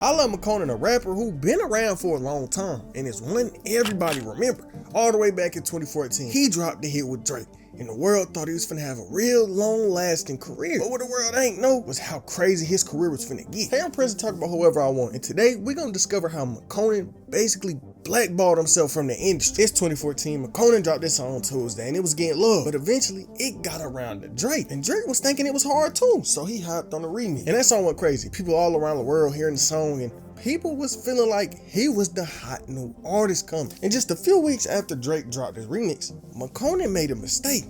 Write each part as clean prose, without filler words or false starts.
I love Makonnen, a rapper who been around for a long time and is one everybody remember. All the way back in 2014, he dropped the hit with Drake, and the world thought he was finna have a real long-lasting career. But what the world ain't know was how crazy his career was finna get. Hey, I'm Prince and talk about whoever I want, and today we're gonna discover how Makonnen basically blackballed himself from the industry. It's 2014, Makonnen dropped this song on Tuesday and it was getting love, but eventually it got around to Drake, and Drake was thinking it was hard too, so he hopped on the remix. And that song went crazy. People all around the world hearing the song, and people was feeling like he was the hot new artist coming. And just a few weeks after Drake dropped his remix, Makonnen made a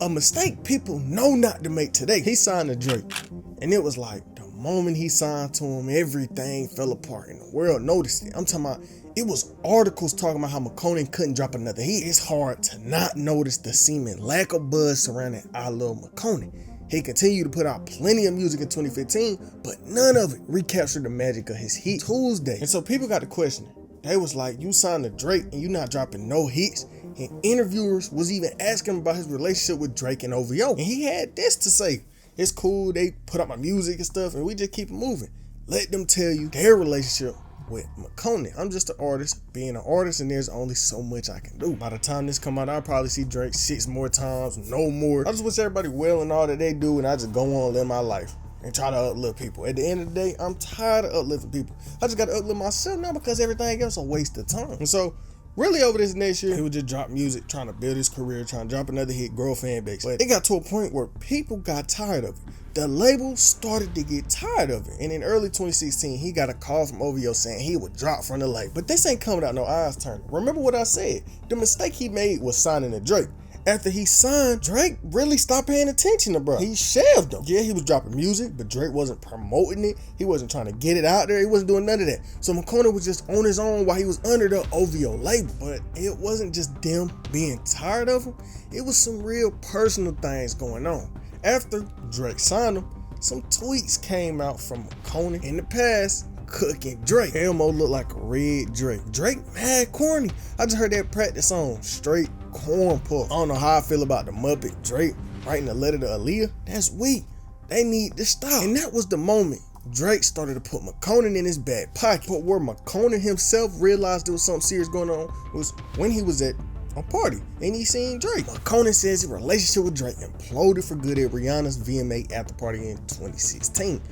mistake people know not to make today. He signed to Drake, and it was like the moment he signed to him, everything fell apart and the world noticed it. I'm talking about, it was articles talking about how Makonnen couldn't drop another hit. It's hard to not notice the seeming lack of buzz surrounding I Love Makonnen. He continued to put out plenty of music in 2015, but none of it recaptured the magic of his hit Tuesday. And so people got to question. They was like, you signed to Drake and you not dropping no hits. And interviewers was even asking him about his relationship with Drake and OVO. And he had this to say: it's cool, they put out my music and stuff, and we just keep it moving. Let them tell you their relationship with Makonnen. I'm just an artist, being an artist, and there's only so much I can do. By the time this come out, I'll probably see Drake 6 more times, no more. I just wish everybody well and all that they do, and I just go on and live my life and try to uplift people. At the end of the day, I'm tired of uplifting people. I just got to uplift myself now, because everything else is a waste of time. And so really over this next year, he would just drop music, trying to build his career, trying to drop another hit, grow a fan base. But it got to a point where people got tired of it. The label started to get tired of it. And in early 2016, he got a call from OVO saying he would drop from the label. But this ain't coming out no eyes turning. Remember what I said? The mistake he made was signing to Drake. After he signed, Drake really stopped paying attention to bro. He shelved him. Yeah, he was dropping music, but Drake wasn't promoting it. He wasn't trying to get it out there. He wasn't doing none of that. So Makonnen was just on his own while he was under the OVO label. But it wasn't just them being tired of him. It was some real personal things going on. After Drake signed him, some tweets came out from Makonnen in the past cooking Drake. Elmo looked like a red Drake. Drake mad corny. I just heard that practice song, straight corn puff. I don't know how I feel about the Muppet Drake writing a letter to Aaliyah. That's weak. They need to stop. And that was the moment Drake started to put Makonnen in his back pocket. But where Makonnen himself realized there was something serious going on was when he was at a party and he seen Drake. Makonnen says his relationship with Drake imploded for good at Rihanna's VMA after party in 2016.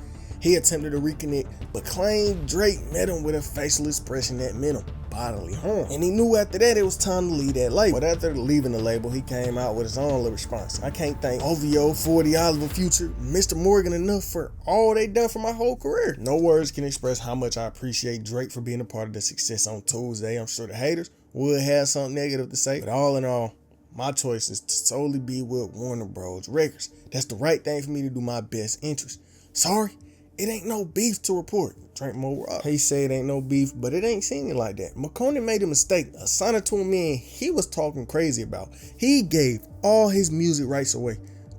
He attempted to reconnect, but claimed Drake met him with a facial expression that meant him bodily harm. And he knew after that it was time to leave that label. But after leaving the label, he came out with his own little response. I can't thank OVO, 40 Oliver Future, Mr. Morgan enough for all they done for my whole career. No words can express how much I appreciate Drake for being a part of the success on Tuesday. I'm sure the haters would have something negative to say, but all in all, my choice is to solely be with Warner Bros. Records. That's the right thing for me to do my best interest. Sorry, it ain't no beef to report. Drink more rock. He said it ain't no beef, but it ain't seeming like that. Makonnen made a mistake. Assigned to a man he was talking crazy about. He gave all his music rights away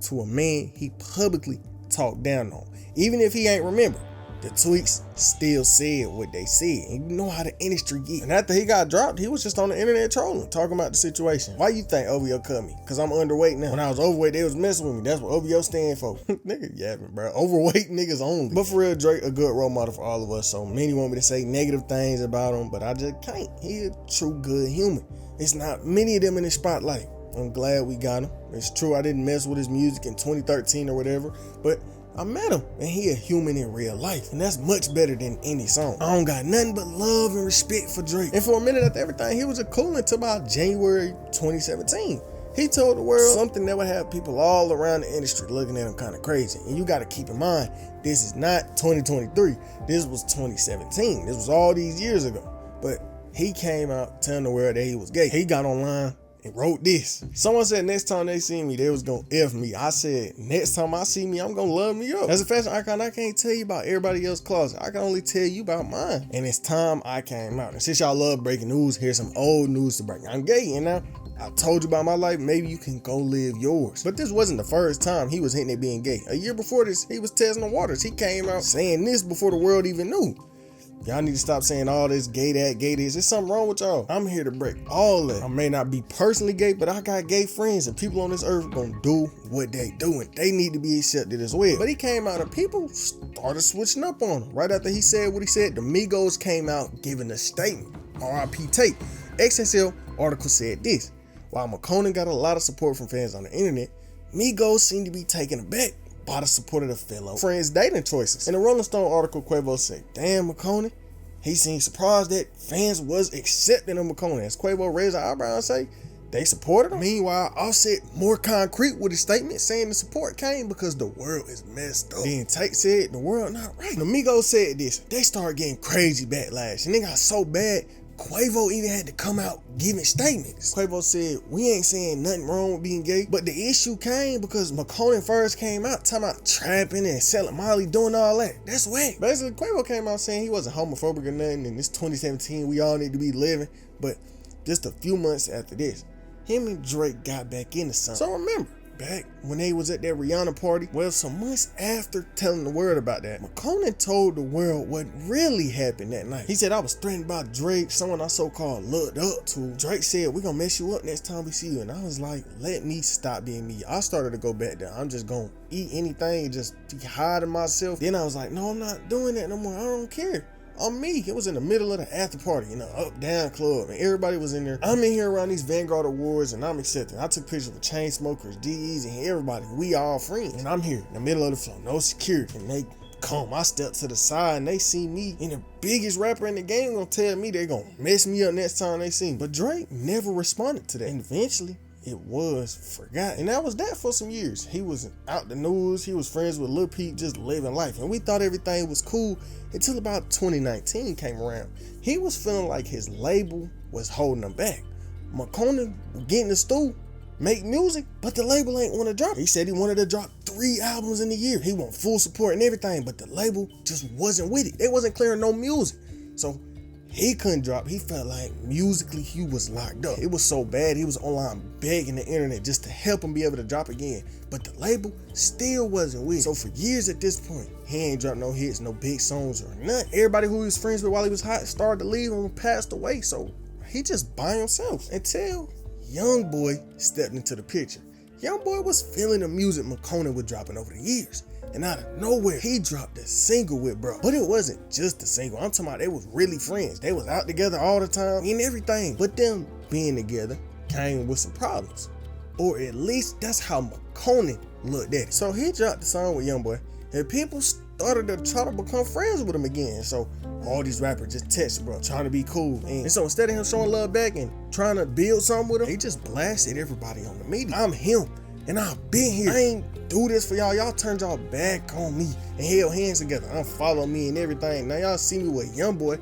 to a man he publicly talked down on. Even if he ain't remember, the tweets still said what they said. And you know how the industry get. And after he got dropped, he was just on the internet trolling, talking about the situation. Why you think OVO cut me? Because I'm underweight now. When I was overweight, they was messing with me. That's what OVO stand for. Nigga yapping, bro. Overweight niggas only. But for real, Drake a good role model for all of us. So many want me to say negative things about him, but I just can't. He a true good human. It's not many of them in the spotlight. I'm glad we got him. It's true I didn't mess with his music in 2013 or whatever, but I met him, and he a human in real life, and that's much better than any song. I don't got nothing but love and respect for Drake. And for a minute after everything, he was a cool until about January 2017. He told the world something that would have people all around the industry looking at him kind of crazy. And you got to keep in mind, this is not 2023. This was 2017. This was all these years ago. But he came out telling the world that he was gay. He got online and wrote this. Someone said next time they see me, they was gonna F me. I said, next time I see me, I'm gonna love me up. As a fashion icon, I can't tell you about everybody else's closet. I can only tell you about mine. And it's time I came out. And since y'all love breaking news, here's some old news to break. I'm gay, and now I told you about my life. Maybe you can go live yours. But this wasn't the first time he was hinting at being gay. A year before this, he was testing the waters. He came out saying this before the world even knew. Y'all need to stop saying all this gay that, gay this. There's something wrong with y'all. I'm here to break all that. I may not be personally gay, but I got gay friends, and people on this earth gonna do what they do, and they need to be accepted as well. But he came out and people started switching up on him. Right after he said what he said, the Migos came out giving a statement. R.I.P. Tape. XXL article said this: while Makonnen got a lot of support from fans on the internet, Migos seem to be taken aback by the support of the fellow friends' dating choices. In the Rolling Stone article, Quavo said, "Damn, Makonnen." He seemed surprised that fans was accepting of Makonnen. As Quavo raised an eyebrow and say, they supported him. Meanwhile, Offset more concrete with his statement, saying the support came because the world is messed up. Then Tate said the world not right. The Migos said this. They started getting crazy backlash, and it got so bad, Quavo even had to come out giving statements. Quavo said, we ain't saying nothing wrong with being gay, but the issue came because Makonnen first came out talking about trapping and selling Molly, doing all that. That's whack. Basically, Quavo came out saying he wasn't homophobic or nothing, and it's 2017, we all need to be living. But just a few months after this, him and Drake got back into something. So remember, back when they was at that Rihanna party, well, some months after telling the world about that, Makonnen told the world what really happened that night. He said, I was threatened by Drake, someone I so-called looked up to. Drake said, we're gonna mess you up next time we see you. And I was like, let me stop being me. I started to go back there. I'm just gonna eat anything and just be hiding myself. Then I was like, no, I'm not doing that no more. I don't care. I'm me. It was in the middle of the after party, up down club, and everybody was in there. I'm in here around these Vanguard Awards, and I'm accepting. I took pictures with chain smokers, D's, and everybody. We all friends, and I'm here in the middle of the floor, no security, and they come. I step to the side, and they see me, and the biggest rapper in the game gonna tell me they gonna mess me up next time they see me. But Drake never responded to that, and eventually it was forgotten. And that was that for some years. He was out the news. He was friends with Lil Peep, just living life. And we thought everything was cool until about 2019 came around. He was feeling like his label was holding him back. Makonnen get in the stool, make music, but the label ain't want to drop it. He said he wanted to drop 3 albums in a year. He want full support and everything, but the label just wasn't with it. They wasn't clearing no music. So he couldn't drop. He felt like musically he was locked up. It was so bad he was online begging the internet just to help him be able to drop again. But the label still wasn't with it. So for years at this point, he ain't dropped no hits, no big songs or nothing. Everybody who he was friends with while he was hot started to leave him and passed away. So he just by himself until YoungBoy stepped into the picture. YoungBoy was feeling the music Makonnen was dropping over the years. And out of nowhere, he dropped a single with bro. But it wasn't just a single. I'm talking about they was really friends. They was out together all the time and everything. But them being together came with some problems. Or at least that's how Makonnen looked at it. So he dropped the song with YoungBoy, and people started to try to become friends with him again. So all these rappers just texted bro, trying to be cool. And so instead of him showing love back and trying to build something with him, he just blasted everybody on the media. I'm him, and I've been here. I ain't do this for y'all. Y'all turned y'all back on me and held hands together. Unfollow me and everything. Now y'all see me with YoungBoy,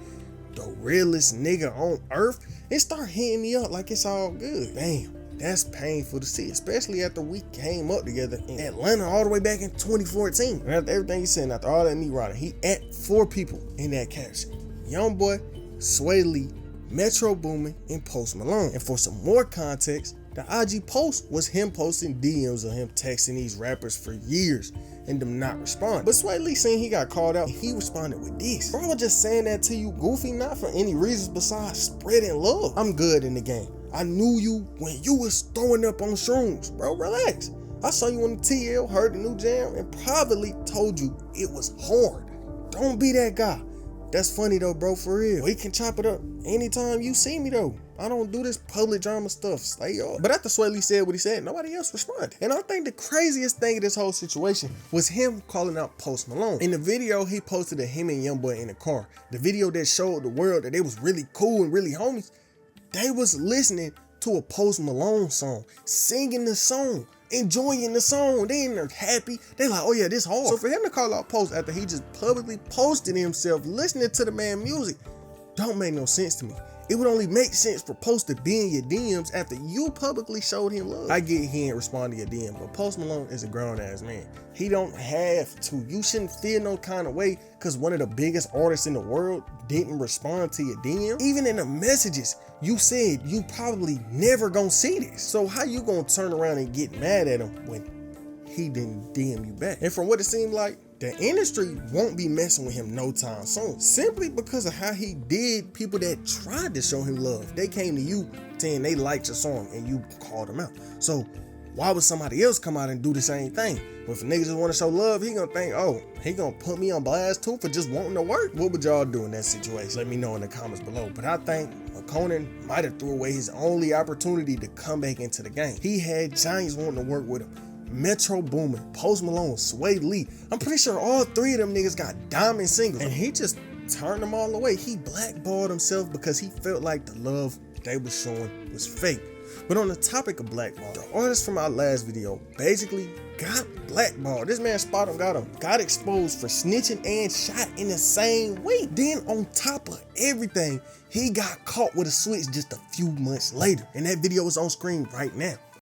the realest nigga on earth, and start hitting me up like it's all good. Damn, that's painful to see, especially after we came up together in Atlanta all the way back in 2014. And after everything he said, after all that me riding, he at 4 people in that caption: YoungBoy, Sway Lee, Metro Boomin, and Post Malone. And for some more context, the IG post was him posting DMs of him texting these rappers for years and them not responding. But Sway Lee seen he got called out and he responded with this: bro, I was just saying that to you goofy, not for any reasons besides spreading love. I'm good in the game. I knew you when you was throwing up on shrooms. Bro, relax. I saw you on the TL, heard the new jam, and privately told you it was hard. Don't be that guy. That's funny though, bro, for real. We can chop it up anytime you see me though. I don't do this public drama stuff. Stay off. But after Sway Lee said what he said, nobody else responded. And I think the craziest thing of this whole situation was him calling out Post Malone. In the video he posted of him and YoungBoy in the car, the video that showed the world that they was really cool and really homies, they was listening to a Post Malone song, singing the song, enjoying the song. They in there happy. They like, oh yeah, this hard. So for him to call out Post after he just publicly posted himself listening to the man music don't make no sense to me. It would only make sense for Post to be in your DMs after you publicly showed him love. I get he ain't respond to your DM, but Post Malone is a grown ass man. He don't have to. You shouldn't feel no kind of way because one of the biggest artists in the world didn't respond to your DM. Even in the messages, you said you probably never gonna see this. So how you gonna turn around and get mad at him when he didn't DM you back? And from what it seemed like, the industry won't be messing with him no time soon, simply because of how he did people that tried to show him love. They came to you saying they liked your song and you called them out. So why would somebody else come out and do the same thing? But if niggas just want to show love, he gonna think, oh, he gonna put me on blast too for just wanting to work? What would y'all do in that situation? Let me know in the comments below. But I think Makonnen might have threw away his only opportunity to come back into the game. He had giants wanting to work with him. Metro Boomin, Post Malone, Sway Lee. I'm pretty sure all three of them niggas got diamond singles. And he just turned them all away. He blackballed himself because he felt like the love they were showing was fake. But on the topic of blackball, the artist from our last video basically got blackballed. This man Spot got exposed for snitching and shot in the same week. Then on top of everything, he got caught with a switch just a few months later. And that video is on screen right now.